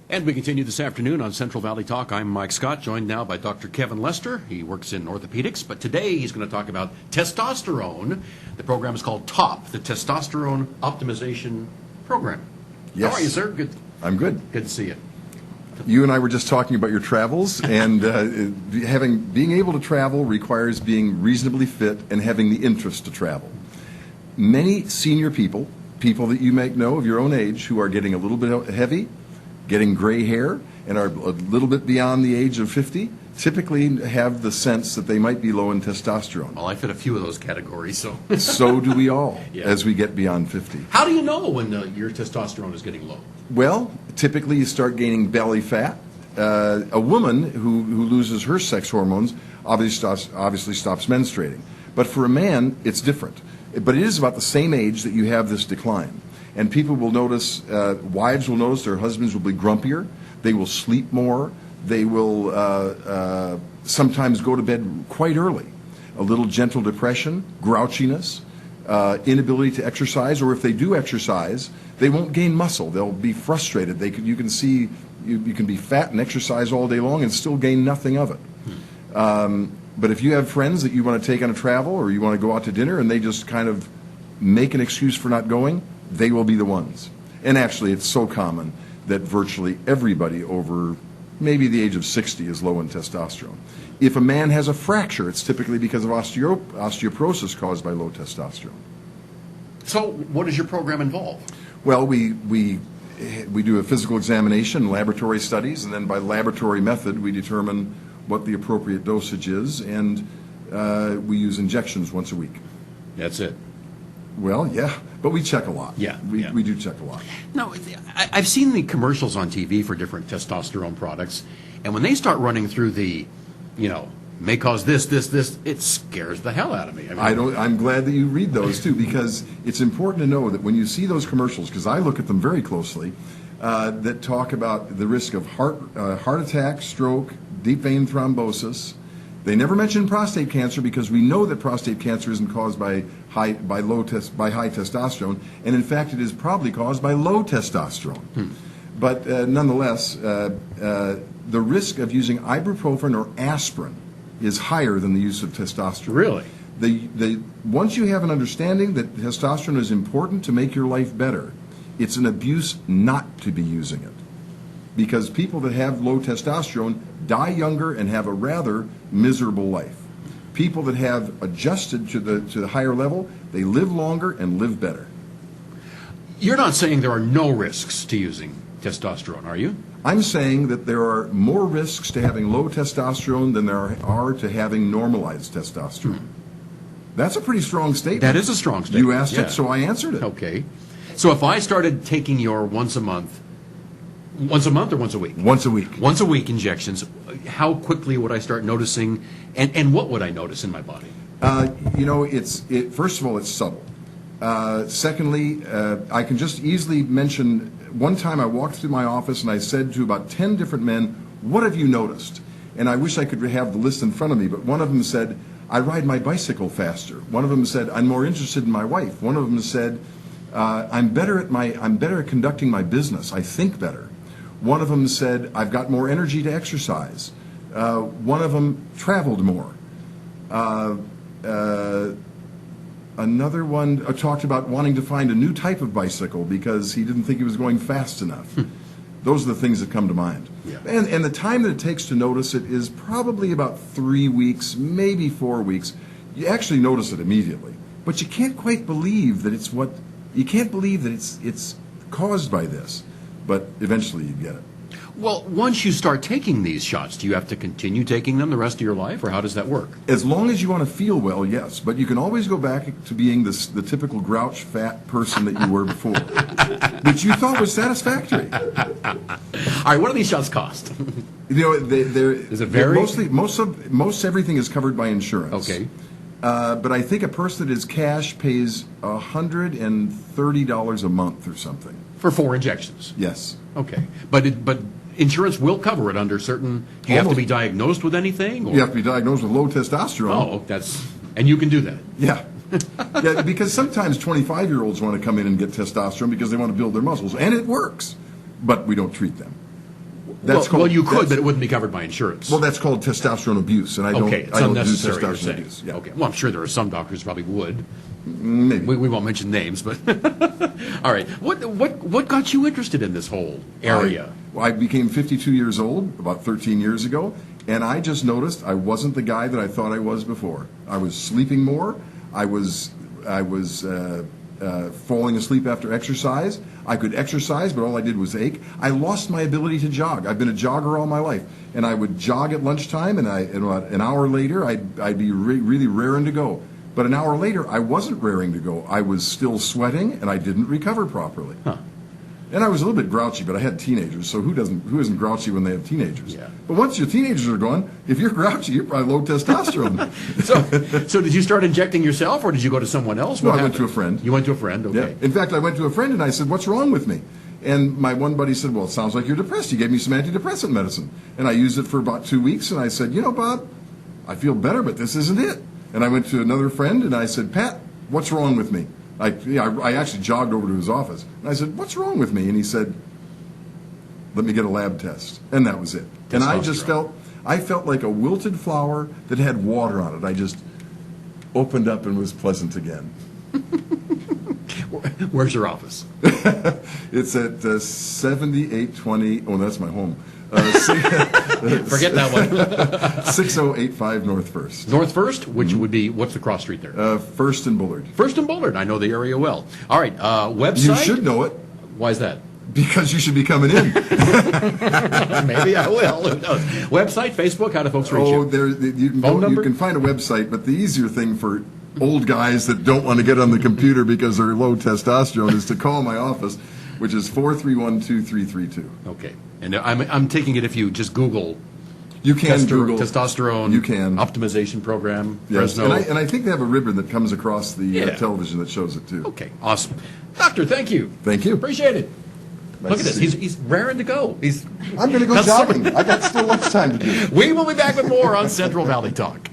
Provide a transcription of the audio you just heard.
And we continue this afternoon on Central Valley Talk. I'm Mike Scott, joined now by Dr. Kevin Lester. He works in orthopedics, but today he's going to talk about testosterone. The program is called TOP, the Testosterone Optimization Program. Yes. How are you, sir? Good. I'm good. Good to see you. You and I were just talking about your travels, and being able to travel requires being reasonably fit and having the interest to travel. Many senior people that you may know of your own age, who are getting a little bit heavy, getting gray hair, and are a little bit beyond the age of 50, typically have the sense that they might be low in testosterone. Well, I fit a few of those categories, so. So do we all, Yeah. as we get beyond 50. How do you know when your testosterone is getting low? Well, typically you start gaining belly fat. A woman who loses her sex hormones obviously stops menstruating. But for a man, it's different. But it is about the same age that you have this decline. And people will notice, wives will notice their husbands will be grumpier, they will sleep more, they will sometimes go to bed quite early. A little gentle depression, grouchiness, inability to exercise, or if they do exercise, they won't gain muscle. They'll be frustrated. You can see you can be fat and exercise all day long and still gain nothing of it. But if you have friends that you want to take on a travel or you want to go out to dinner and they just kind of make an excuse for not going, they will be the ones. And actually, it's so common that virtually everybody over maybe the age of 60 is low in testosterone. If a man has a fracture, it's typically because of osteoporosis caused by low testosterone. So what does your program involve? Well, we do a physical examination, laboratory studies, and then by laboratory method we determine what the appropriate dosage is, and we use injections once a week. That's it. Well, yeah, but we check a lot. Yeah. We do check a lot. No, I've seen the commercials on TV for different testosterone products, and when they start running through the, may cause this, it scares the hell out of me. I'm glad that you read those too, because it's important to know that when you see those commercials, because I look at them very closely, that talk about the risk of heart attack, stroke, deep vein thrombosis. They never mention prostate cancer because we know that prostate cancer isn't caused by high testosterone, and in fact it is probably caused by low testosterone. But nonetheless, the risk of using ibuprofen or aspirin is higher than the use of testosterone. Really? Once you have an understanding that testosterone is important to make your life better, it's an abuse not to be using it. Because people that have low testosterone die younger and have a rather miserable life. People that have adjusted to the higher level, they live longer and live better. You're not saying there are no risks to using testosterone, are you? I'm saying that there are more risks to having low testosterone than there are to having normalized testosterone. That's a pretty strong statement. That is a strong statement. You asked it, so I answered it. Okay. So if I started taking your once a month or once a week? Once a week. Once a week injections, how quickly would I start noticing, and what would I notice in my body? First of all, it's subtle. Secondly, I can just easily mention, one time I walked through my office and I said to about 10 different men, "What have you noticed?" And I wish I could have the list in front of me, but one of them said, "I ride my bicycle faster." One of them said, "I'm more interested in my wife." One of them said, I'm better at conducting my business. I think better." One of them said, "I've got more energy to exercise." One of them traveled more. Another one talked about wanting to find a new type of bicycle because he didn't think he was going fast enough. Those are the things that come to mind. Yeah. And the time that it takes to notice it is probably about 3 weeks, maybe 4 weeks. You actually notice it immediately. But you can't quite believe that it's caused by this. But eventually you get it. Well, once you start taking these shots, do you have to continue taking them the rest of your life, or how does that work? As long as you want to feel well, yes. But you can always go back to being the typical grouch, fat person that you were before, which you thought was satisfactory. All right, what do these shots cost? Does it vary? Most everything is covered by insurance. Okay. But I think a person that is cash pays $130 a month or something. For 4 injections? Yes. Okay. But insurance will cover it under certain... Do you have to be diagnosed with anything? Or? You have to be diagnosed with low testosterone. Oh, and you can do that? Yeah. Yeah, because sometimes 25-year-olds want to come in and get testosterone because they want to build their muscles, and it works, but we don't treat them. Well, you could, but it wouldn't be covered by insurance. Well, that's called testosterone abuse, and I don't, okay, it's I don't do unnecessary, you're testosterone saying. abuse. Yeah. Okay, well, I'm sure there are some doctors who probably would. Maybe. We won't mention names, but all right. What got you interested in this whole area? I became 52 years old about 13 years ago, and I just noticed I wasn't the guy that I thought I was before. I was sleeping more. I was falling asleep after exercise. I could exercise, but all I did was ache. I lost my ability to jog. I've been a jogger all my life, and I would jog at lunchtime, and about an hour later, I'd be really raring to go. But an hour later, I wasn't raring to go. I was still sweating, and I didn't recover properly. Huh. And I was a little bit grouchy, but I had teenagers, so who isn't grouchy when they have teenagers? Yeah. But once your teenagers are gone, if you're grouchy, you're probably low testosterone. So did you start injecting yourself, or did you go to someone else? No, What I went happened? to a friend. You went to a friend, okay. Yeah. In fact, I went to a friend and I said, "What's wrong with me?" And my one buddy said, "Well, it sounds like you're depressed." He gave me some antidepressant medicine. And I used it for about 2 weeks, and I said, "You know, Bob, I feel better, but this isn't it." And I went to another friend and I said, "Pat, what's wrong with me?" I actually jogged over to his office. And I said, "What's wrong with me?" And he said, "Let me get a lab test." And that was it. And I just felt like a wilted flower that had water on it. I just opened up and was pleasant again. Where's your office? It's at 7820. Oh, that's my home. Forget that one. 6085 North First. North First, which would be, what's the cross street there? First and Bullard. First and Bullard. I know the area well. All right, website? You should know it. Why is that? Because you should be coming in. Maybe I will. Who knows? Website, Facebook, how do folks reach you? You can find a website, but the easier thing for old guys that don't want to get on the computer because they're low testosterone is to call my office, which is 431-2332. Okay. And I'm taking it if you just Google You can Google testosterone You can. optimization program, Yes. Fresno. And I think they have a ribbon that comes across the Yeah. television that shows it too. Okay, awesome. Doctor, thank you. Thank you. Appreciate it. Nice Look at to this. see you. He's raring to go. I'm going to go That's jogging. I got still lots of time to do. We will be back with more on Central Valley Talk.